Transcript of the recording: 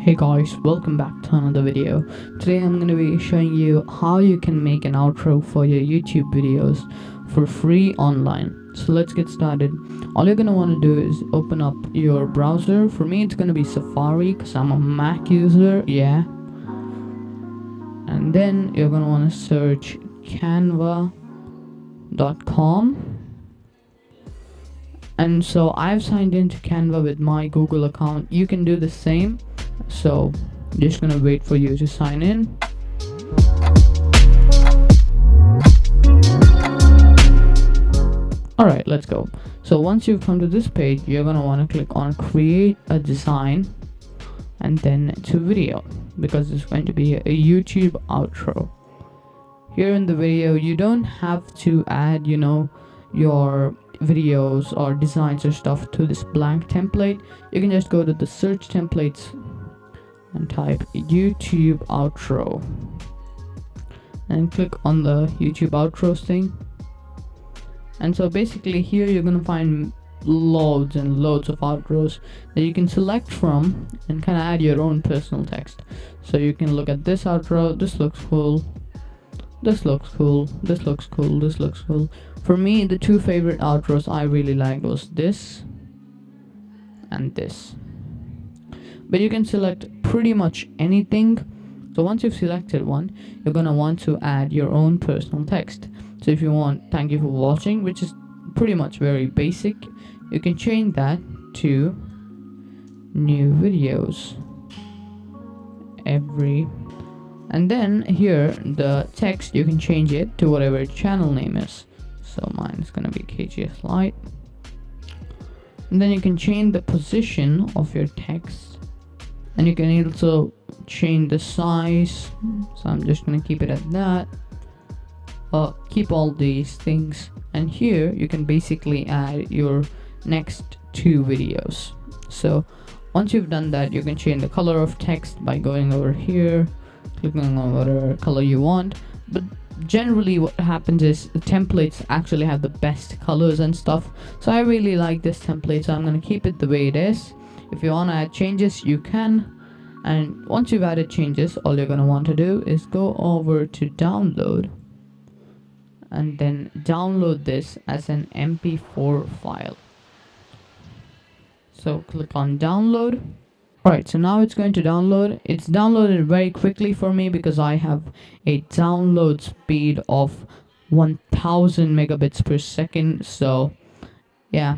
Hey guys, welcome back to another video. Today I'm going to be showing you how you can make an outro for your YouTube videos for free online. So let's get started. All you're going to want to do is open up your browser. For me it's going to be Safari because I'm a Mac user, yeah. And then you're going to want to search canva.com. And so I've signed into Canva with my Google account. You can do the same. So just gonna wait for you to sign in. Alright, let's go. So once you've come to this page, you're gonna want to click on create a design and then to video, because it's going to be a YouTube outro. Here in the video you don't have to add your videos or designs or stuff to this blank template. You can just go to the search templates and type YouTube outro and click on the YouTube outros thing. And so basically here you're gonna find loads and loads of outros that you can select from and kind of add your own personal text. So you can look at this outro. This looks cool, this looks cool, this looks cool, this looks cool. For me, the two favorite outros I really liked was this and this. But you can select pretty much anything. So once you've selected one, you're gonna want to add your own personal text. So if you want thank you for watching, which is pretty much very basic, you can change that to new videos every, and then here the text you can change it to whatever channel name is. So mine is gonna be KGS Lite. And then you can change the position of your text. And you can also change the size, so I'm just gonna keep it at that. Keep all these things, and here you can basically add your next two videos. So once you've done that, you can change the color of text by going over here, clicking on whatever color you want. But generally what happens is the templates actually have the best colors and stuff, so I really like this template, so I'm gonna keep it the way it is. If you want to add changes, you can. And once you've added changes, all you're going to want to do is go over to download and then download this as an MP4 file. So click on download. Alright, so now it's going to download. It's downloaded very quickly for me because I have a download speed of 1000 megabits per second. So yeah,